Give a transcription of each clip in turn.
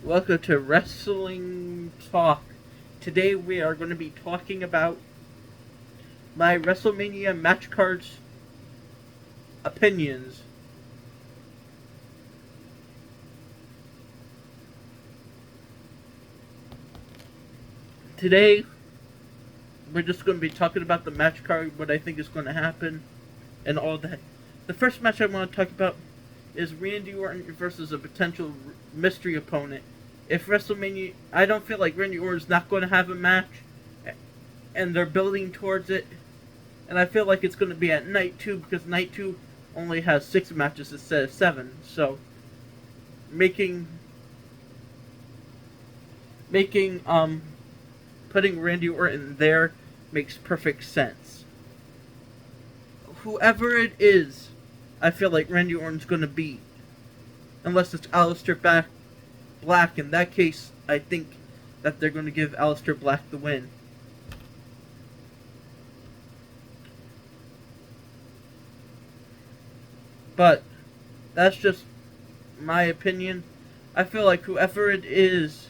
Welcome to Wrestling Talk. Today we are going to be talking about my WrestleMania match cards opinions. Today we're just going to be talking about the match card, what I think is going to happen, and all that. The first match I want to talk about is Randy Orton versus a potential mystery opponent. If WrestleMania, I don't feel like Randy Orton's not going to have a match, and they're building towards it. And I feel like it's going to be at night 2 because night 2 only has 6 matches instead of 7. So making putting Randy Orton there makes perfect sense. Whoever it is, I feel like Randy Orton's going to beat, unless it's Aleister Black. In that case, I think that they're going to give Aleister Black the win. But that's just my opinion. I feel like whoever it is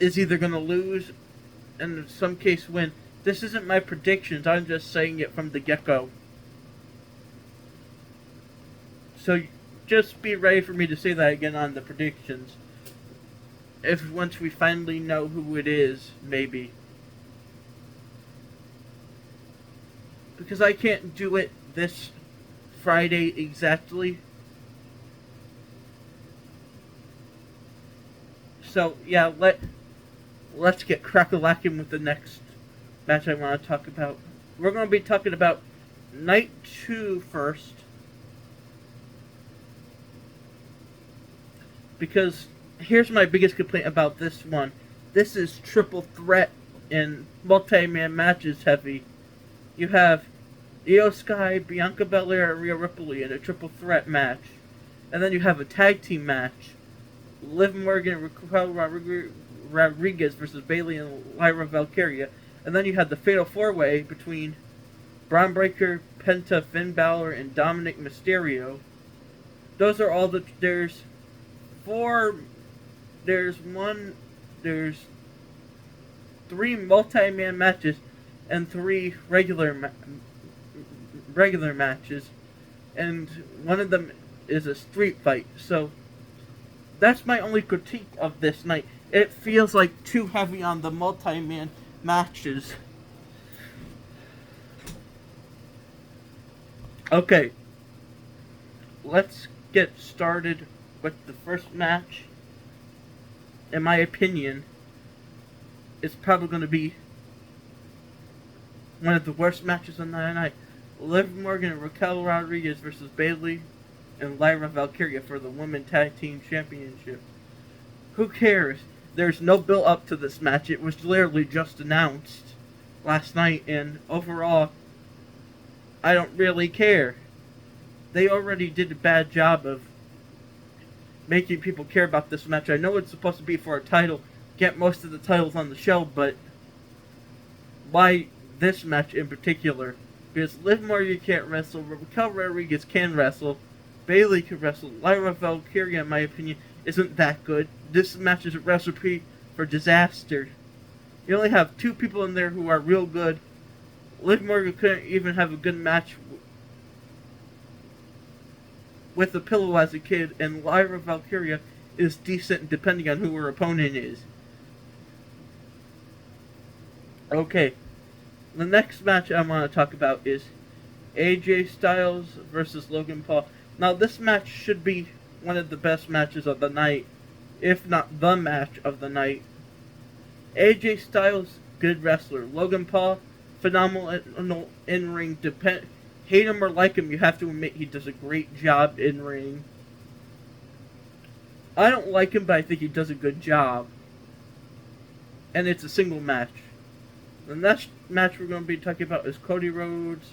either going to lose and in some case win. This isn't my predictions. I'm just saying it from the get-go. So just be ready for me to say that again on the predictions. If once we finally know who it is, maybe. Because I can't do it this Friday exactly. So yeah, let's get crack-a-lacking with the next match I want to talk about. We're going to be talking about night 2 first. Because here's my biggest complaint about this one. This is triple threat and multi-man matches heavy. You have Io Sky, Bianca Belair, and Rhea Ripley in a triple threat match. And then you have a tag team match. Liv Morgan and Raquel Rodriguez versus Bayley and Lyra Valkyria. And then you have the Fatal 4-Way between Braun Breaker, Penta, Finn Balor, and Dominic Mysterio. Those are all there's 3 multi-man matches and 3 regular matches, and one of them is a street fight. So that's my only critique of this night. It feels like too heavy on the multi-man matches. Okay, let's get started with the first match. In my opinion, it's probably going to be one of the worst matches on the night. Liv Morgan and Raquel Rodriguez versus Bayley and Lyra Valkyria for the Women Tag Team Championship. Who cares? There's no build up to this match. It was literally just announced last night, and overall, I don't really care. They already did a bad job of making people care about this match. I know it's supposed to be for a title, get most of the titles on the show, but why this match in particular? Because Liv Morgan can't wrestle, Raquel Rodriguez can wrestle, Bayley can wrestle, Lyra Valkyria, in my opinion, isn't that good. This match is a recipe for disaster. You only have 2 people in there who are real good. Liv Morgan couldn't even have a good match with a pillow as a kid, and Lyra Valkyria is decent depending on who her opponent is. Okay, the next match I want to talk about is AJ Styles versus Logan Paul. Now this match should be one of the best matches of the night, if not the match of the night. AJ Styles, good wrestler. Logan Paul, phenomenal in-ring. Hate him or like him, you have to admit he does a great job in-ring. I don't like him, but I think he does a good job. And it's a single match. The next match we're going to be talking about is Cody Rhodes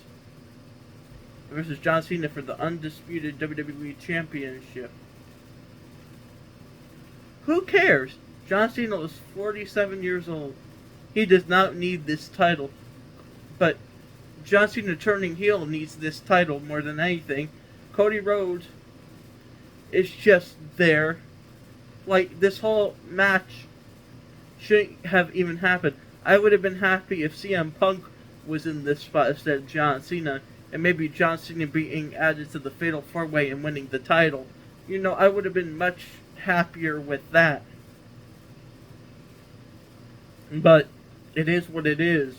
versus John Cena for the undisputed WWE Championship. Who cares? John Cena is 47 years old. He does not need this title. But John Cena turning heel needs this title more than anything. Cody Rhodes is just there. Like, this whole match shouldn't have even happened. I would have been happy if CM Punk was in this spot instead of John Cena, and maybe John Cena being added to the Fatal 4-Way and winning the title. You know, I would have been much happier with that. But it is what it is.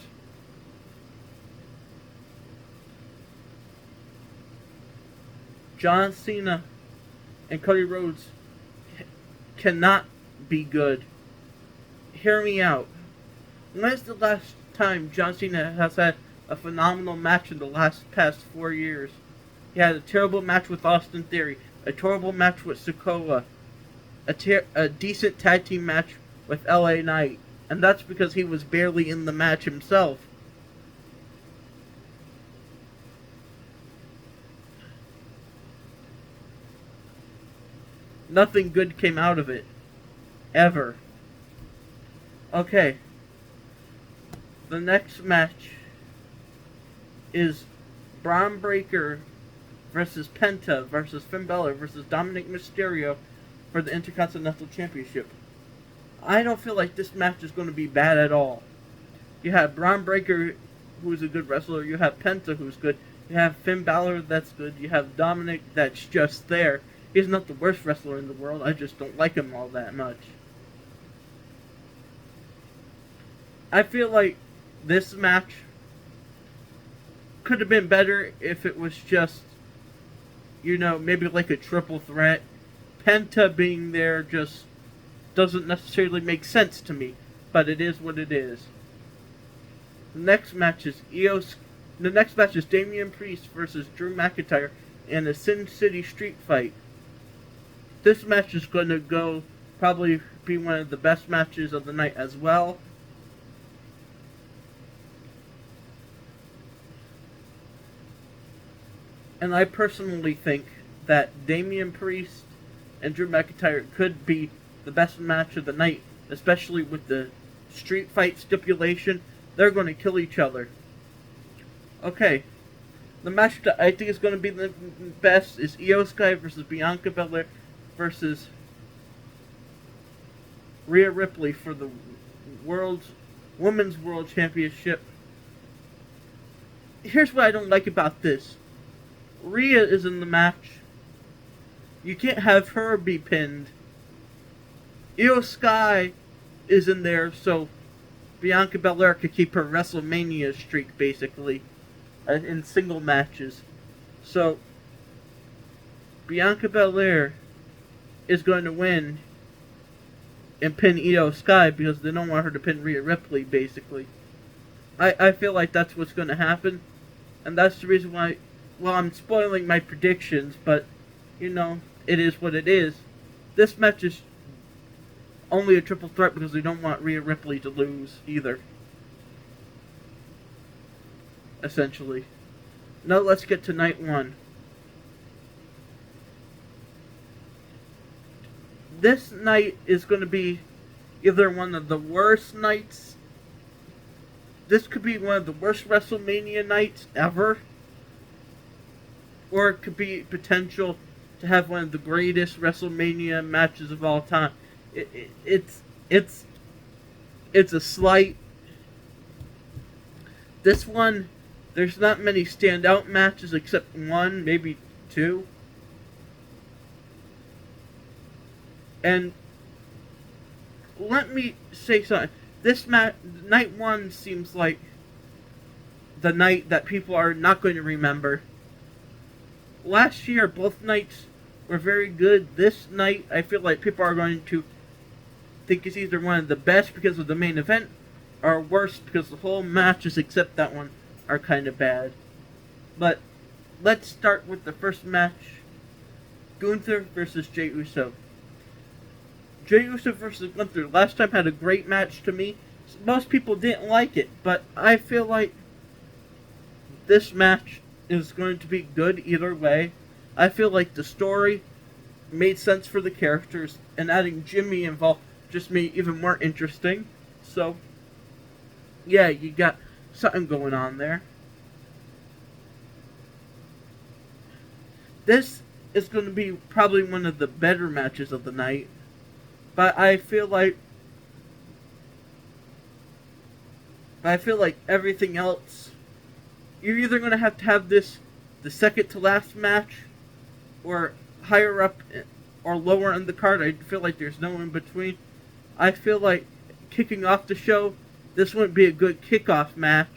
John Cena and Cody Rhodes cannot be good. Hear me out. When's the last time John Cena has had a phenomenal match in the past 4 years? He had a terrible match with Austin Theory, a terrible match with Sikoa, a decent tag team match with LA Knight, and that's because he was barely in the match himself. Nothing good came out of it. Ever. Okay. The next match is Braun Breaker versus Penta versus Finn Balor versus Dominic Mysterio for the Intercontinental Championship. I don't feel like this match is going to be bad at all. You have Braun Breaker, who's a good wrestler. You have Penta, who's good. You have Finn Balor, that's good. You have Dominic, that's just there. He's not the worst wrestler in the world. I just don't like him all that much. I feel like this match could have been better if it was just, you know, maybe like a triple threat. Penta being there just doesn't necessarily make sense to me, but it is what it is. The next match is Damian Priest versus Drew McIntyre in a Sin City Street Fight. This match is going to probably be one of the best matches of the night as well. And I personally think that Damian Priest and Drew McIntyre could be the best match of the night, especially with the street fight stipulation. They're going to kill each other. Okay. The match that I think is going to be the best is Io Sky versus Bianca Belair versus Rhea Ripley for the Women's World Championship. Here's what I don't like about this. Rhea is in the match. You can't have her be pinned. Io Sky is in there, so Bianca Belair could keep her WrestleMania streak, basically, in single matches. So, Bianca Belair is going to win and pin Io Sky because they don't want her to pin Rhea Ripley, basically. I feel like that's what's going to happen, and that's the reason why, well, I'm spoiling my predictions, but, you know, it is what it is. This match is only a triple threat because they don't want Rhea Ripley to lose either. Essentially. Now let's get to night one. This night is going to be either one of the worst nights. This could be one of the worst WrestleMania nights ever. Or it could be potential to have one of the greatest WrestleMania matches of all time. It's a slight. This one, there's not many standout matches except one, maybe two. And let me say something. This night one seems like the night that people are not going to remember. Last year, both nights were very good. This night, I feel like people are going to think it's either one of the best because of the main event, or worse because the whole matches except that one are kind of bad. But let's start with the first match. Gunther versus Jey Uso. Jey Uso versus Gunther last time had a great match to me. Most people didn't like it, but I feel like this match is going to be good either way. I feel like the story made sense for the characters, and adding Jimmy involved just made it even more interesting. So, yeah, you got something going on there. This is going to be probably one of the better matches of the night. But I feel like everything else, you're either going to have this the second to last match, or higher up or lower in the card. I feel like there's no in between. I feel like kicking off the show, this wouldn't be a good kickoff match,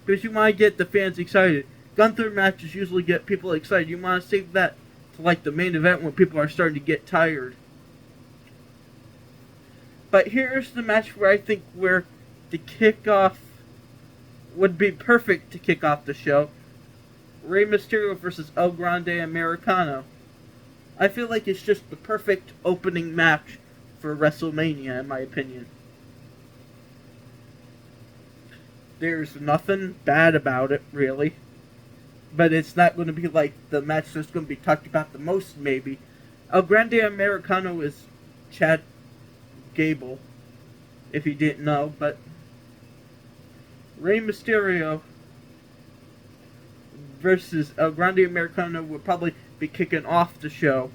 because you want to get the fans excited. Gunther matches usually get people excited. You want to save that to like the main event when people are starting to get tired. But here's the match where I think where the kickoff would be perfect to kick off the show. Rey Mysterio versus El Grande Americano. I feel like it's just the perfect opening match for WrestleMania, in my opinion. There's nothing bad about it, really. But it's not going to be like the match that's going to be talked about the most, maybe. El Grande Americano is Chad Gable, if you didn't know. But Rey Mysterio versus El Grande Americano would probably be kicking off the show.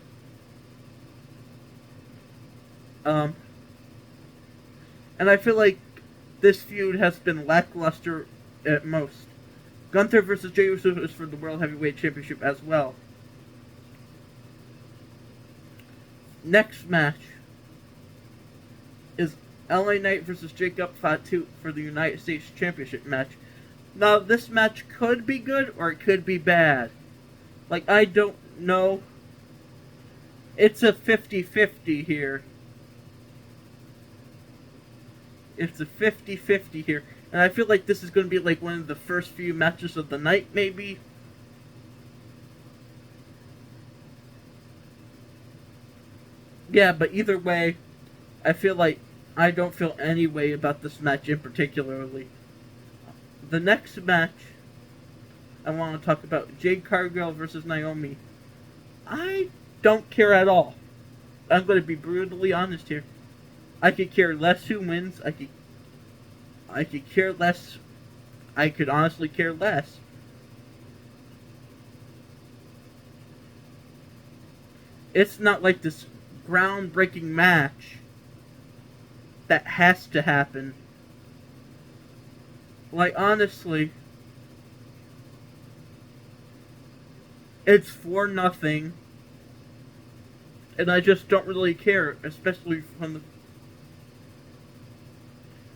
And I feel like this feud has been lackluster at most. Gunther versus Jey Uso is for the World Heavyweight Championship as well. Next match is LA Knight versus Jacob Fatu for the United States Championship match. Now, this match could be good or it could be bad. Like, I don't know. It's a 50-50 here. It's a 50-50 here. And I feel like this is going to be like one of the first few matches of the night, maybe. Yeah, but either way, I feel like I don't feel any way about this match in particularly. The next match I want to talk about, Jade Cargill versus Naomi. I don't care at all. I'm going to be brutally honest here. I could care less who wins. I could care less. I could honestly care less. It's not like this groundbreaking match that has to happen. Like, honestly, it's 4-0, and I just don't really care, especially from the...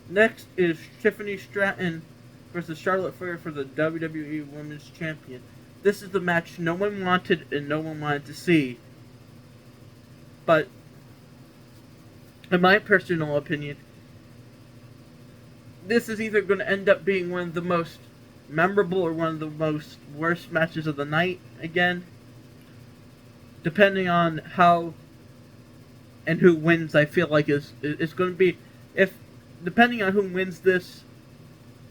Next is Tiffany Stratton versus Charlotte Flair for the WWE Women's Champion. This is the match no one wanted and no one wanted to see. But, in my personal opinion, this is either going to end up being one of the most memorable or one of the most worst matches of the night again. Depending on how and who wins, I feel like it's going to be... Depending on who wins this,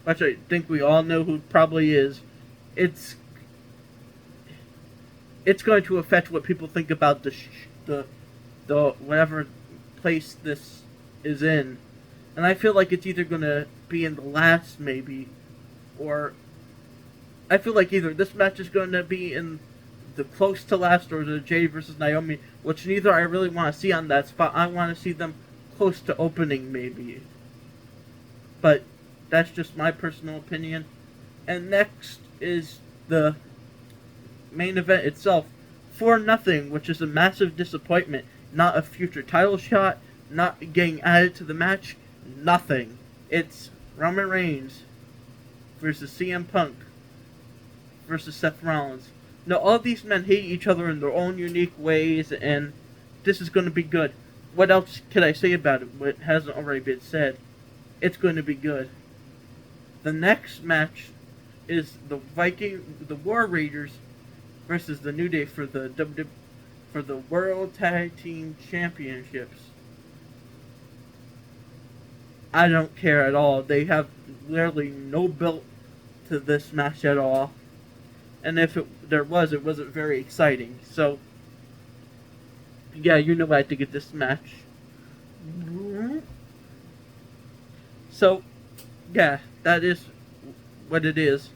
which I think we all know who probably is, it's going to affect what people think about the whatever place this is in. And I feel like it's either going to be in the last, maybe, or I feel like either this match is going to be in the close to last or the Jade versus Naomi, which neither I really want to see on that spot. I want to see them close to opening, maybe. But that's just my personal opinion. And next is the main event itself. 4-0, which is a massive disappointment. Not a future title shot, not getting added to the match, nothing. It's Roman Reigns versus CM Punk versus Seth Rollins. Now, all these men hate each other in their own unique ways, and this is going to be good. What else can I say about it? What hasn't already been said? It's going to be good. The next match is the War Raiders versus the New Day for the World Tag Team Championships. I don't care at all. They have literally no build to this match at all. And if there was, it wasn't very exciting. So, yeah, you know what I think of this match. So, yeah, that is what it is.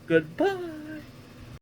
Goodbye.